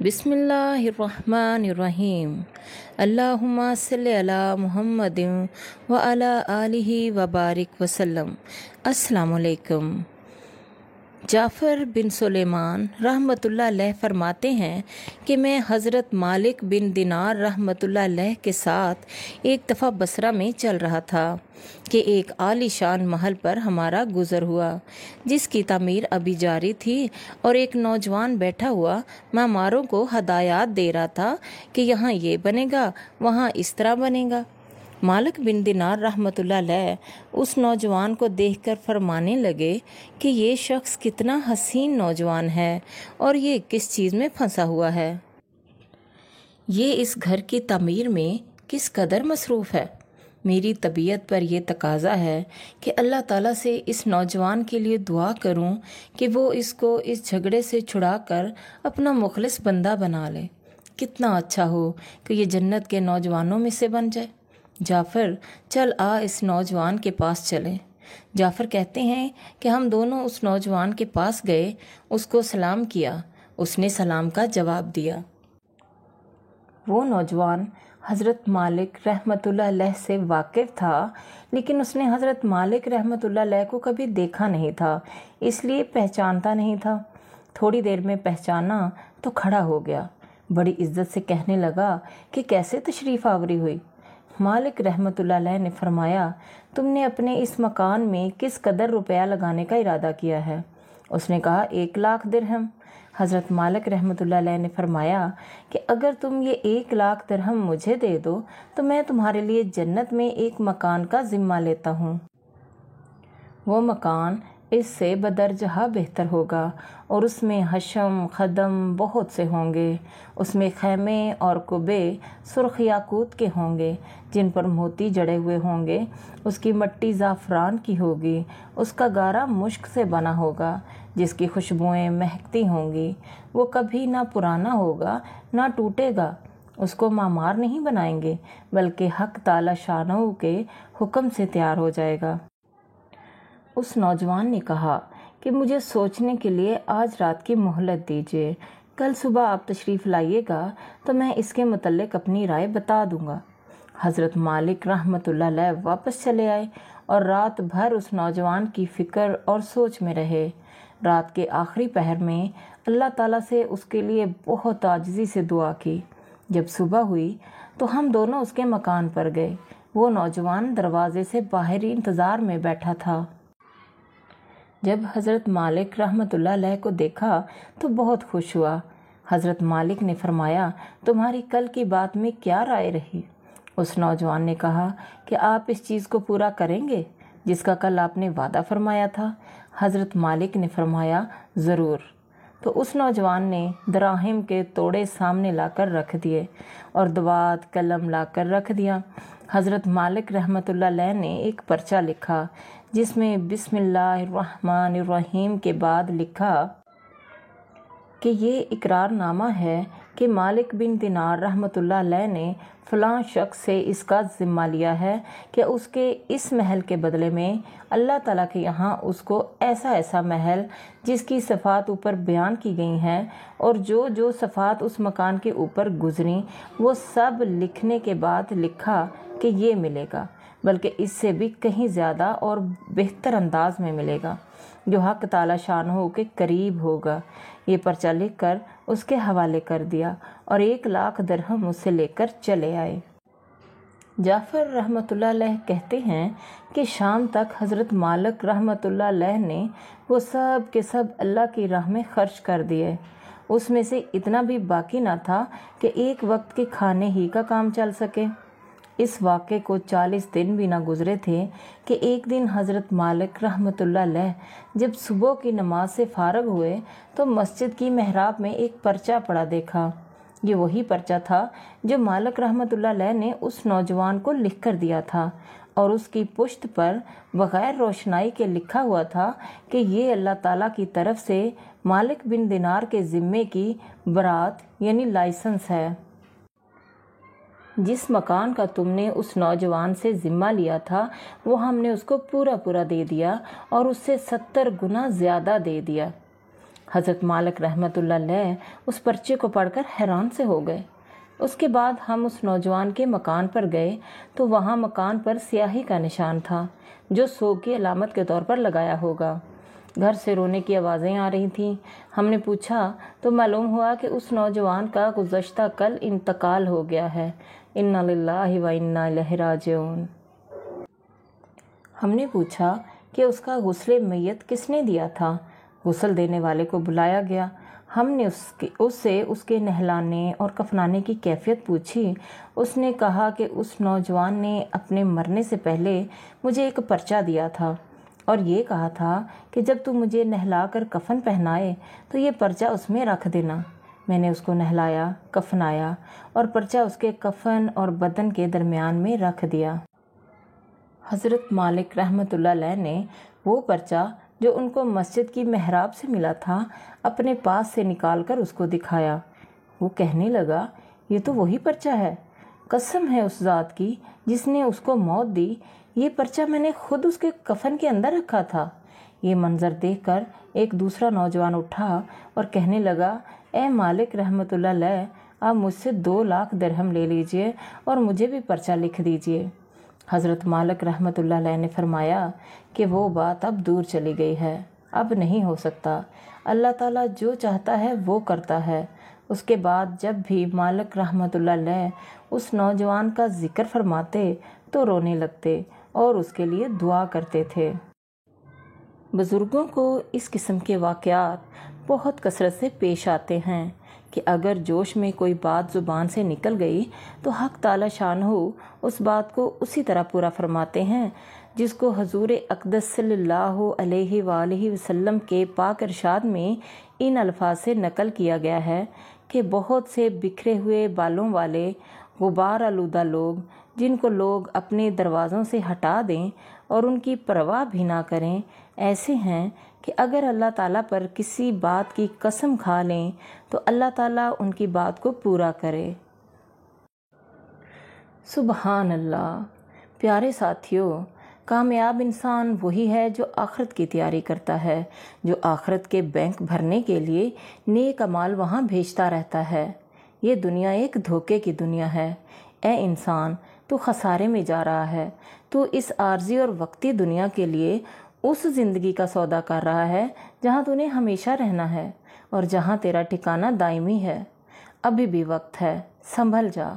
بسم اللہ الرحمن الرحیم اللہم صلی علی محمد وعلی آلہ وبارک وسلم۔ السلام علیکم۔ جعفر بن سلیمان رحمۃ اللہ علیہ فرماتے ہیں کہ میں حضرت مالک بن دینار رحمۃ اللہ علیہ کے ساتھ ایک دفعہ بصرہ میں چل رہا تھا کہ ایک عالی شان محل پر ہمارا گزر ہوا جس کی تعمیر ابھی جاری تھی، اور ایک نوجوان بیٹھا ہوا معماروں کو ہدایات دے رہا تھا کہ یہاں یہ بنے گا، وہاں اس طرح بنے گا۔ مالک بن دینار رحمۃ اللہ علیہ اس نوجوان کو دیکھ کر فرمانے لگے کہ یہ شخص کتنا حسین نوجوان ہے اور یہ کس چیز میں پھنسا ہوا ہے، یہ اس گھر کی تعمیر میں کس قدر مصروف ہے۔ میری طبیعت پر یہ تقاضا ہے کہ اللہ تعالیٰ سے اس نوجوان کے لیے دعا کروں کہ وہ اس کو اس جھگڑے سے چھڑا کر اپنا مخلص بندہ بنا لے۔ کتنا اچھا ہو کہ یہ جنت کے نوجوانوں میں سے بن جائے۔ جعفر، چل آ اس نوجوان کے پاس چلیں۔ جعفر کہتے ہیں کہ ہم دونوں اس نوجوان کے پاس گئے، اس کو سلام کیا، اس نے سلام کا جواب دیا۔ وہ نوجوان حضرت مالک رحمۃ اللہ علیہ سے واقف تھا، لیکن اس نے حضرت مالک رحمۃ اللہ علیہ کو کبھی دیکھا نہیں تھا، اس لیے پہچانتا نہیں تھا۔ تھوڑی دیر میں پہچانا تو کھڑا ہو گیا، بڑی عزت سے کہنے لگا کہ کیسے تشریف آوری ہوئی۔ مالک رحمۃ اللہ علیہ نے فرمایا، تم نے اپنے اس مکان میں کس قدر روپیہ لگانے کا ارادہ کیا ہے؟ اس نے کہا 1,00,000 درہم۔ حضرت مالک رحمۃ اللہ علیہ نے فرمایا کہ اگر تم یہ 1,00,000 درہم مجھے دے دو تو میں تمہارے لیے جنت میں ایک مکان کا ذمہ لیتا ہوں۔ وہ مکان اس سے بدرجہ بہتر ہوگا اور اس میں حشم خدم بہت سے ہوں گے۔ اس میں خیمے اور کبے سرخ یاقوت کے ہوں گے جن پر موتی جڑے ہوئے ہوں گے۔ اس کی مٹی زعفران کی ہوگی، اس کا گارا مشک سے بنا ہوگا جس کی خوشبوئیں مہکتی ہوں گی۔ وہ کبھی نہ پرانا ہوگا نہ ٹوٹے گا۔ اس کو معمار نہیں بنائیں گے بلکہ حق تعالی شانہ کے حکم سے تیار ہو جائے گا۔ اس نوجوان نے کہا کہ مجھے سوچنے کے لیے آج رات کی مہلت دیجیے، کل صبح آپ تشریف لائیے گا تو میں اس کے متعلق اپنی رائے بتا دوں گا۔ حضرت مالک رحمۃ اللہ علیہ واپس چلے آئے اور رات بھر اس نوجوان کی فکر اور سوچ میں رہے۔ رات کے آخری پہر میں اللہ تعالیٰ سے اس کے لیے بہت عاجزی سے دعا کی۔ جب صبح ہوئی تو ہم دونوں اس کے مکان پر گئے۔ وہ نوجوان دروازے سے باہری انتظار میں بیٹھا تھا۔ جب حضرت مالک رحمۃ اللہ علیہ کو دیکھا تو بہت خوش ہوا۔ حضرت مالک نے فرمایا، تمہاری کل کی بات میں کیا رائے رہی؟ اس نوجوان نے کہا کہ آپ اس چیز کو پورا کریں گے جس کا کل آپ نے وعدہ فرمایا تھا؟ حضرت مالک نے فرمایا، ضرور۔ تو اس نوجوان نے دراہم کے توڑے سامنے لا کر رکھ دیے اور دوات قلم لا کر رکھ دیا۔ حضرت مالک رحمۃ اللہ علیہ نے ایک پرچہ لکھا جس میں بسم اللہ الرحمن الرحیم کے بعد لکھا کہ یہ اقرار نامہ ہے کہ مالک بن دینار رحمۃ اللہ علیہ نے فلاں شخص سے اس کا ذمہ لیا ہے کہ اس کے اس محل کے بدلے میں اللہ تعالیٰ کے یہاں اس کو ایسا محل جس کی صفات اوپر بیان کی گئی ہیں اور جو صفات اس مکان کے اوپر گزریں وہ سب لکھنے کے بعد لکھا کہ یہ ملے گا، بلکہ اس سے بھی کہیں زیادہ اور بہتر انداز میں ملے گا جو حق تعالی شانہ کے قریب ہوگا۔ یہ پرچہ لکھ کر اس کے حوالے کر دیا اور 1,00,000 درہم اس سے لے کر چلے آئے۔ جعفر رحمۃ اللہ علیہ کہتے ہیں کہ شام تک حضرت مالک رحمۃ اللہ علیہ نے وہ سب کے سب اللہ کی راہ میں خرچ کر دیے۔ اس میں سے اتنا بھی باقی نہ تھا کہ ایک وقت کے کھانے ہی کا کام چل سکے۔ اس واقعے کو 40 دن بھی نہ گزرے تھے کہ ایک دن حضرت مالک رحمۃ اللہ علیہ جب صبح کی نماز سے فارغ ہوئے تو مسجد کی محراب میں ایک پرچہ پڑا دیکھا۔ یہ وہی پرچہ تھا جو مالک رحمۃ اللہ علیہ نے اس نوجوان کو لکھ کر دیا تھا، اور اس کی پشت پر بغیر روشنائی کے لکھا ہوا تھا کہ یہ اللہ تعالیٰ کی طرف سے مالک بن دینار کے ذمے کی برات یعنی لائسنس ہے۔ جس مکان کا تم نے اس نوجوان سے ذمہ لیا تھا وہ ہم نے اس کو پورا دے دیا اور اس سے 70 گنا زیادہ دے دیا۔ حضرت مالک رحمۃ اللہ علیہ اس پرچے کو پڑھ کر حیران سے ہو گئے۔ اس کے بعد ہم اس نوجوان کے مکان پر گئے تو وہاں مکان پر سیاہی کا نشان تھا جو سوگ کی علامت کے طور پر لگایا ہوگا۔ گھر سے رونے کی آوازیں آ رہی تھیں۔ ہم نے پوچھا تو معلوم ہوا کہ اس نوجوان کا گزشتہ کل انتقال ہو گیا ہے۔ انا للہ و انا الیہ راجعون۔ ہم نے پوچھا کہ اس کا غسل میت کس نے دیا تھا؟ غسل دینے والے کو بلایا گیا۔ ہم نے اس سے اس کے نہلانے اور کفنانے کی کیفیت پوچھی۔ اس نے کہا کہ اس نوجوان نے اپنے مرنے سے پہلے مجھے ایک پرچہ دیا تھا اور یہ کہا تھا کہ جب تو مجھے نہلا کر کفن پہنائے تو یہ پرچہ اس میں رکھ دینا۔ میں نے اس کو نہلایا، کفنایا اور پرچہ اس کے کفن اور بدن کے درمیان میں رکھ دیا۔ حضرت مالک رحمۃ اللہ علیہ نے وہ پرچہ جو ان کو مسجد کی محراب سے ملا تھا اپنے پاس سے نکال کر اس کو دکھایا۔ وہ کہنے لگا، یہ تو وہی پرچہ ہے، قسم ہے اس ذات کی جس نے اس کو موت دی، یہ پرچہ میں نے خود اس کے کفن کے اندر رکھا تھا۔ یہ منظر دیکھ کر ایک دوسرا نوجوان اٹھا اور کہنے لگا، اے مالک رحمۃ اللہ علیہ، آپ مجھ سے 2 لاکھ درہم لے لیجئے اور مجھے بھی پرچہ لکھ دیجئے۔ حضرت مالک رحمۃ اللہ علیہ نے فرمایا کہ وہ بات اب دور چلی گئی ہے، اب نہیں ہو سکتا، اللہ تعالیٰ جو چاہتا ہے وہ کرتا ہے۔ اس کے بعد جب بھی مالک رحمۃ اللہ علیہ اس نوجوان کا ذکر فرماتے تو رونے لگتے اور اس کے لیے دعا کرتے تھے۔ بزرگوں کو اس قسم کے واقعات بہت کثرت سے پیش آتے ہیں کہ اگر جوش میں کوئی بات زبان سے نکل گئی تو حق تعالی شانہ اس بات کو اسی طرح پورا فرماتے ہیں جس کو حضور اقدس صلی اللہ علیہ وآلہ وسلم کے پاک ارشاد میں ان الفاظ سے نقل کیا گیا ہے کہ بہت سے بکھرے ہوئے بالوں والے غبار آلودہ لوگ جن کو لوگ اپنے دروازوں سے ہٹا دیں اور ان کی پرواہ بھی نہ کریں، ایسے ہیں کہ اگر اللہ تعالیٰ پر کسی بات کی قسم کھا لیں تو اللہ تعالیٰ ان کی بات کو پورا کرے۔ سبحان اللہ۔ پیارے ساتھیوں، کامیاب انسان وہی ہے جو آخرت کی تیاری کرتا ہے، جو آخرت کے بینک بھرنے کے لیے نیک اعمال وہاں بھیجتا رہتا ہے۔ یہ دنیا ایک دھوکے کی دنیا ہے۔ اے انسان، تو خسارے میں جا رہا ہے۔ تو اس عارضی اور وقتی دنیا کے لیے اس زندگی کا سودا کر رہا ہے جہاں تو نے ہمیشہ رہنا ہے اور جہاں تیرا ٹھکانہ دائمی ہے۔ ابھی بھی وقت ہے، سنبھل جا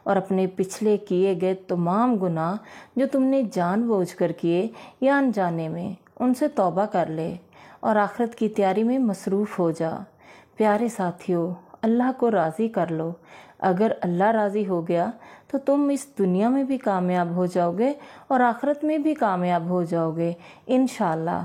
اور اپنے پچھلے کیے گئے تمام گناہ جو تم نے جان بوجھ کر کیے یا انجانے میں، ان سے توبہ کر لے اور آخرت کی تیاری میں مصروف ہو جا۔ پیارے ساتھیوں، اللہ کو راضی کر لو۔ اگر اللہ راضی ہو گیا تو تم اس دنیا میں بھی کامیاب ہو جاؤ گے اور آخرت میں بھی کامیاب ہو جاؤ گے انشاءاللہ۔